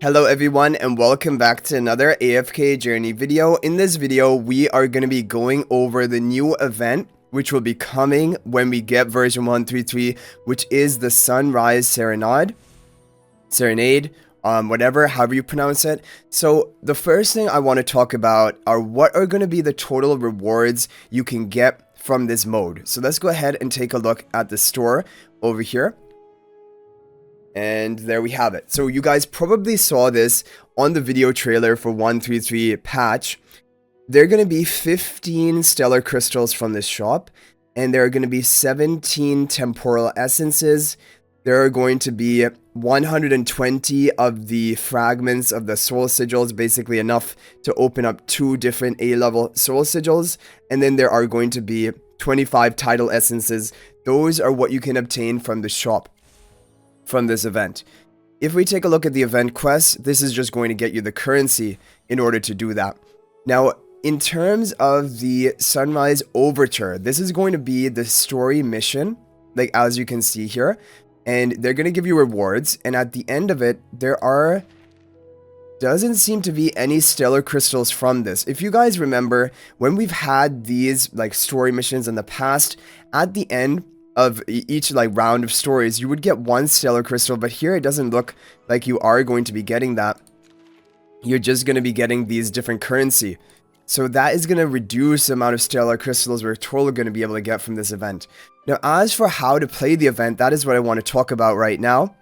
Hello everyone and welcome back to another AFK journey video. In this video, we are going to be going over the new event which will be coming when we get version 133, which is the Sunrise Serenade, whatever, however you pronounce it. So the first thing I want to talk about are what are going to be the total rewards you can get from this mode. So let's go ahead and take a look at the store over here. And there we have it. So you guys probably saw this on the video trailer for 133 patch. There are going to be 15 stellar crystals from this shop. And there are going to be 17 temporal essences. There are going to be 120 of the fragments of the soul sigils, basically enough to open up 2 different A-level soul sigils. And then there are going to be 25 title essences. Those are what you can obtain from the shop from this event. If we take a look at the event quest, this is just going to get you the currency in order to do that. Now, in terms of the Sunrise Overture, this is going to be the story mission, like as you can see here, and they're going to give you rewards, and at the end of it, doesn't seem to be any stellar crystals from this. If you guys remember, when we've had these like story missions in the past, at the end of each like round of stories, you would get 1 stellar crystal, but here it doesn't look like you are going to be getting that. You're just going to be getting these different currency. So that is going to reduce the amount of stellar crystals we're totally going to be able to get from this event. Now, as for how to play the event, that is what I want to talk about right now.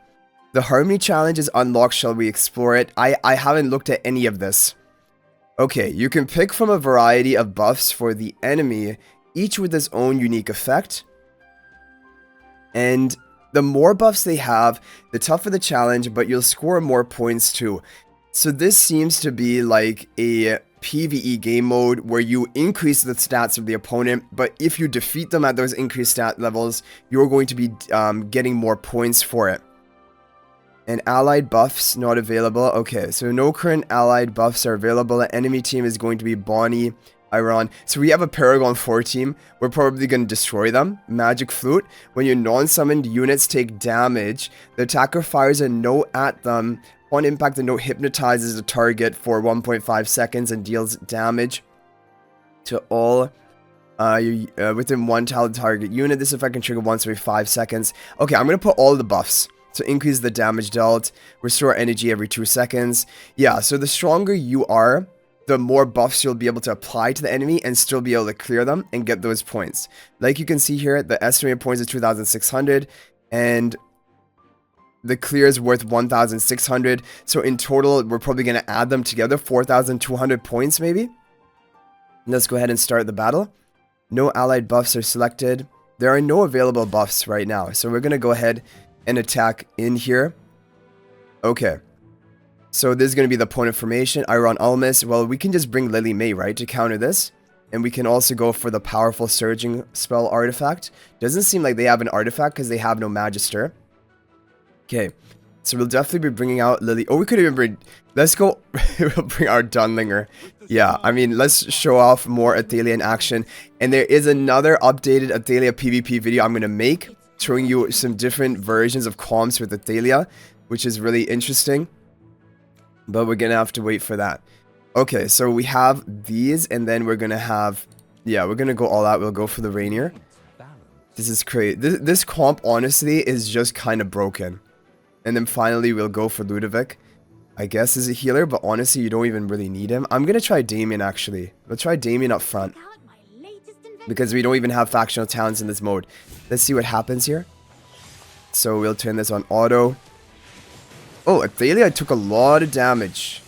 The Harmony Challenge is unlocked. Shall we explore it? I haven't looked at any of this. Okay, you can pick from a variety of buffs for the enemy, each with its own unique effect. And the more buffs they have, the tougher the challenge, but you'll score more points too. So this seems to be like a PvE game mode where you increase the stats of the opponent, but if you defeat them at those increased stat levels, you're going to be getting more points for it. And allied buffs not available. Okay, so no current allied buffs are available. The enemy team is going to be Bonnie, Iron. So we have a Paragon 4 team. We're probably going to destroy them. Magic Flute. When your non-summoned units take damage, the attacker fires a note at them. On impact, the note hypnotizes the target for 1.5 seconds and deals damage to all within 1 target unit. This effect can trigger once every 5 seconds. Okay, I'm going to put all the buffs. So increase the damage dealt. Restore energy every 2 seconds. Yeah, so the stronger you are, the more buffs you'll be able to apply to the enemy and still be able to clear them and get those points. Like you can see here, the estimated points is 2,600 and the clear is worth 1,600. So in total, we're probably going to add them together, 4,200 points maybe. Let's go ahead and start the battle. No allied buffs are selected. There are no available buffs right now. So we're going to go ahead and attack in here. Okay. So this is going to be the point of formation. Iron Almas. Well, we can just bring Lily May, right, to counter this. And we can also go for the powerful surging spell artifact. Doesn't seem like they have an artifact because they have no Magister. Okay. So we'll definitely be bringing out Lily. Oh, we could even bring... Let's go... we'll bring our Dunlinger. Yeah, I mean, let's show off more Athalia in action. And there is another updated Athalia PvP video I'm going to make, showing you some different versions of comps with Athalia, which is really interesting. But we're going to have to wait for that. Okay, so we have these, and then we're going to have... Yeah, we're going to go all out. We'll go for the Rainier. This is crazy. This comp, honestly, is just kind of broken. And then finally, we'll go for Ludovic. I guess is a healer, but honestly, you don't even really need him. I'm going to try Damien, actually. We'll try Damien up front. Because we don't even have factional talents in this mode. Let's see what happens here. So we'll turn this on auto. Oh, Athalia took a lot of damage.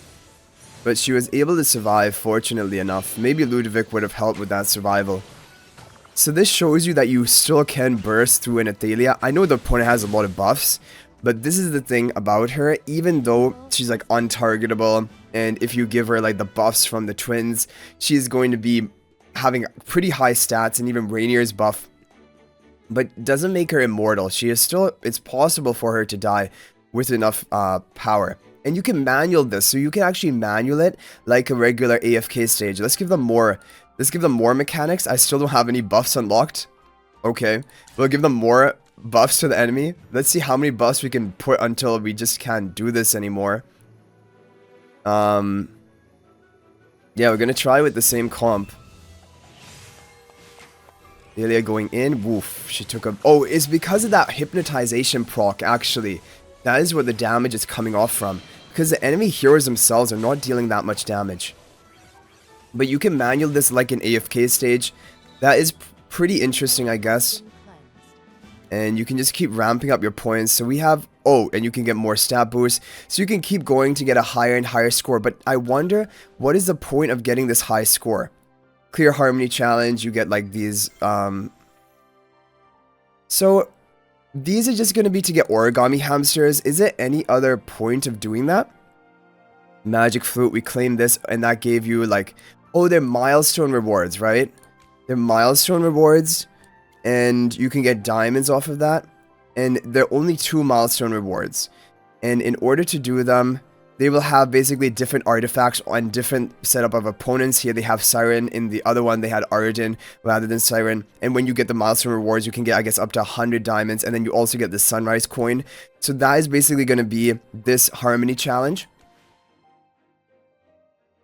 But she was able to survive, fortunately enough. Maybe Ludovic would have helped with that survival. So this shows you that you still can burst through an Athalia. I know the opponent has a lot of buffs. But this is the thing about her. Even though she's like untargetable. And if you give her like the buffs from the twins, she's going to be having pretty high stats. And even Rainier's buff. But doesn't make her immortal. She is still... It's possible for her to die with enough power. And you can manual this, so you can actually manual it like a regular AFK stage. Let's give them more mechanics. I still don't have any buffs unlocked. Okay, we'll give them more buffs to the enemy. Let's see how many buffs we can put until we just can't do this anymore. Yeah, we're gonna try with the same comp. Thalia going in. Woof. She took a... Oh, it's because of that hypnotization proc, actually. That is where the damage is coming off from. Because the enemy heroes themselves are not dealing that much damage. But you can manual this like an AFK stage. That is pretty interesting, I guess. And you can just keep ramping up your points. So we have... Oh, and you can get more stat boosts. So you can keep going to get a higher and higher score. But I wonder, what is the point of getting this high score? Clear Harmony Challenge, you get like these... So, these are just going to be to get origami hamsters. Is there any other point of doing that? Magic Flute, we claimed this, and that gave you like... Oh, they're milestone rewards, right? They're milestone rewards, and you can get diamonds off of that. And they're only 2 milestone rewards. And in order to do them, they will have basically different artifacts on different setup of opponents. Here they have Siren, in the other one they had Arden rather than Siren. And when you get the milestone rewards, you can get, I guess, up to 100 diamonds. And then you also get the Sunrise coin. So that is basically going to be this Harmony challenge.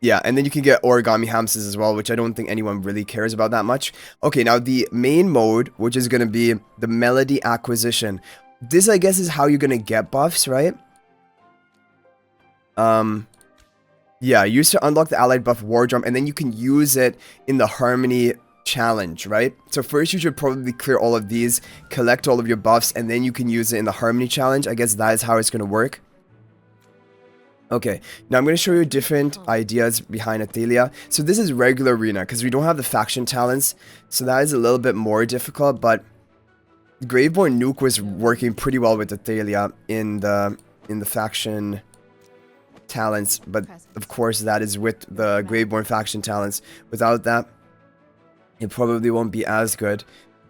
Yeah, and then you can get origami hamsters as well, which I don't think anyone really cares about that much. Okay, now the main mode, which is going to be the Melody Acquisition. This, I guess, is how you're going to get buffs, right? Yeah, use to unlock the allied buff War Drum, and then you can use it in the Harmony challenge, right? So first you should probably clear all of these, collect all of your buffs, and then you can use it in the Harmony challenge. I guess that is how it's going to work. Okay, now I'm going to show you different ideas behind Athalia. So this is regular arena, because we don't have the faction talents, so that is a little bit more difficult, but Graveborn Nuke was working pretty well with Athalia in the faction talents, but of course that is with the Graveborn faction talents. Without that, it probably won't be as good.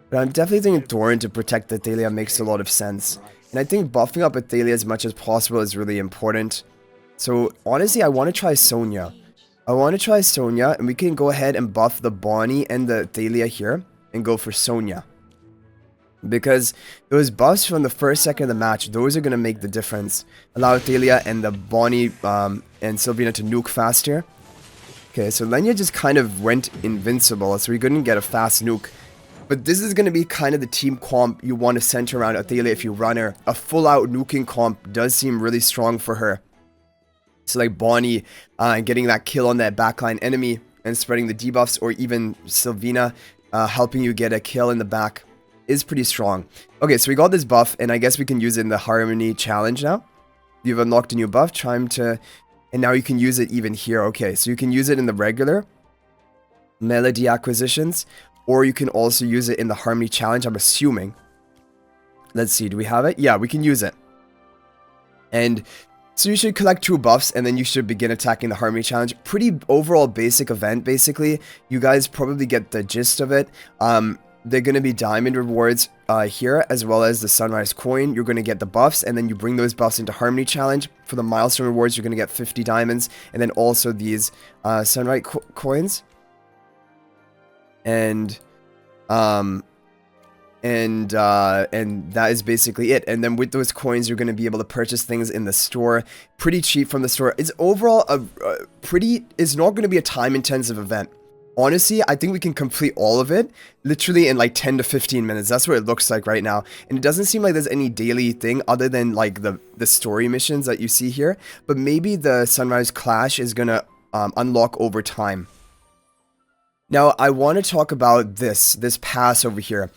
But I'm definitely thinking Thorin to protect Athalia makes a lot of sense. And I think buffing up Athalia as much as possible is really important. So honestly, I want to try Sonya. And we can go ahead and buff the Bonnie and the Athalia here and go for Sonya. Because those buffs from the first second of the match, those are going to make the difference. Allow Athalia and the Bonnie and Sylvina to nuke faster. Okay, so Lenya just kind of went invincible, so we couldn't get a fast nuke. But this is going to be kind of the team comp you want to center around Athalia if you run her. A full-out nuking comp does seem really strong for her. So like Bonnie getting that kill on that backline enemy and spreading the debuffs, or even Sylvina helping you get a kill in the back is pretty strong. Okay, so we got this buff, and I guess we can use it in the Harmony challenge now. You've unlocked a new buff, trying to... And now you can use it even here. Okay, so you can use it in the regular Melody Acquisitions, or you can also use it in the Harmony challenge, I'm assuming. Let's see, do we have it? Yeah, we can use it. And... so you should collect 2 buffs, and then you should begin attacking the Harmony challenge. Pretty overall basic event, basically. You guys probably get the gist of it. They're going to be diamond rewards here, as well as the Sunrise coin. You're going to get the buffs, and then you bring those buffs into Harmony challenge. For the milestone rewards, you're going to get 50 diamonds, and then also these Sunrise coins. And that is basically it. And then with those coins, you're going to be able to purchase things in the store pretty cheap from the store. It's overall it's not going to be a time intensive event. Honestly, I think we can complete all of it literally in like 10 to 15 minutes. That's what it looks like right now. And it doesn't seem like there's any daily thing other than like the story missions that you see here. But maybe the Sunrise Clash is going to unlock over time. Now, I want to talk about this pass over here.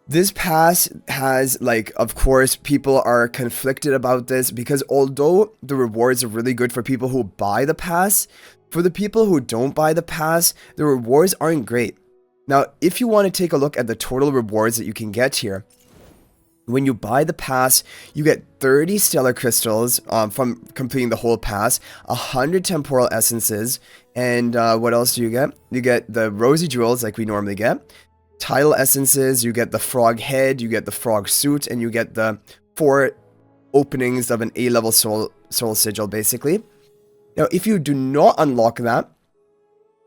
This pass has, like, of course, people are conflicted about this because although the rewards are really good for people who buy the pass, for the people who don't buy the pass, the rewards aren't great. Now, if you want to take a look at the total rewards that you can get here, when you buy the pass, you get 30 stellar crystals from completing the whole pass, 100 temporal essences, and what else do you get? You get the rosy jewels like we normally get. Title essences, you get the frog head, you get the frog suit, and you get the 4 openings of an A-level soul sigil, basically. Now, if you do not unlock that,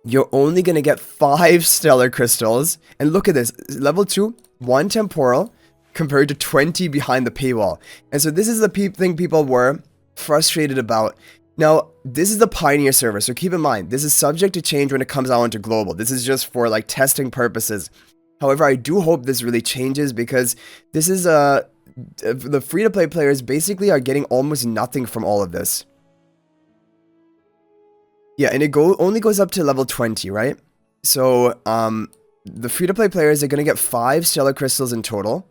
you're only going to get 5 stellar crystals. And look at this, level 2, 1 temporal, compared to 20 behind the paywall. And so this is the thing people were frustrated about. Now, this is the Pioneer server, so keep in mind, this is subject to change when it comes out into global. This is just for like testing purposes. However, I do hope this really changes because this is the free-to-play players basically are getting almost nothing from all of this. Yeah, and it only goes up to level 20, right? So, the free-to-play players are going to get 5 stellar crystals in total.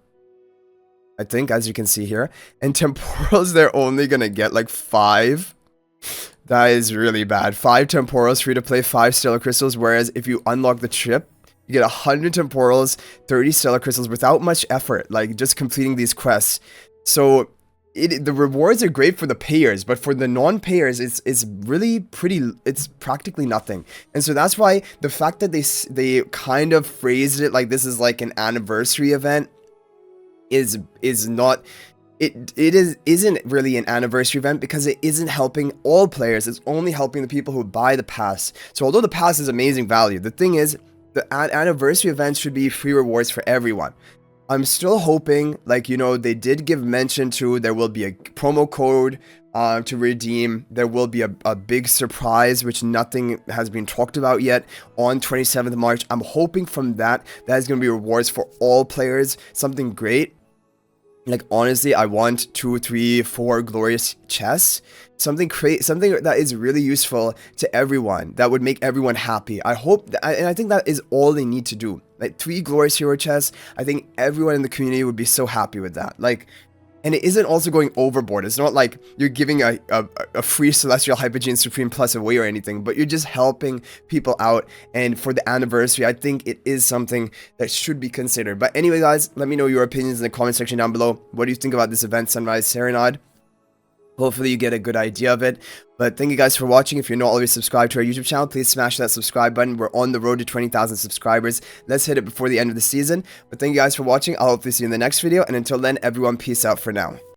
I think, as you can see here. And temporals, they're only going to get like 5. That is really bad. 5 temporals, free-to-play, 5 stellar crystals. Whereas if you unlock the trip, you get 100 temporals, 30 stellar crystals without much effort. Like, just completing these quests. So, the rewards are great for the payers, but for the non-payers, it's really pretty, it's practically nothing. And so that's why the fact that they kind of phrased it like this is like an anniversary event is not, isn't really an anniversary event because it isn't helping all players. It's only helping the people who buy the pass. So although the pass is amazing value, the thing is, the anniversary events should be free rewards for everyone. I'm still hoping, like, you know, they did give mention to there will be a promo code to redeem. There will be a big surprise, which nothing has been talked about yet, on 27th March. I'm hoping from that is going to be rewards for all players. Something great. Like, honestly, I want 2, 3, 4 glorious chests. Something that is really useful to everyone. That would make everyone happy. I hope, and I think that is all they need to do. Like, 3 glorious hero chests. I think everyone in the community would be so happy with that. Like, and it isn't also going overboard. It's not like you're giving a free Celestial Hypogean Supreme Plus away or anything, but you're just helping people out. And for the anniversary, I think it is something that should be considered. But anyway, guys, let me know your opinions in the comment section down below. What do you think about this event, Sunrise Serenade? Hopefully you get a good idea of it. But thank you guys for watching. If you're not already subscribed to our YouTube channel, please smash that subscribe button. We're on the road to 20,000 subscribers. Let's hit it before the end of the season. But thank you guys for watching. I'll hopefully see you in the next video. And until then, everyone, peace out for now.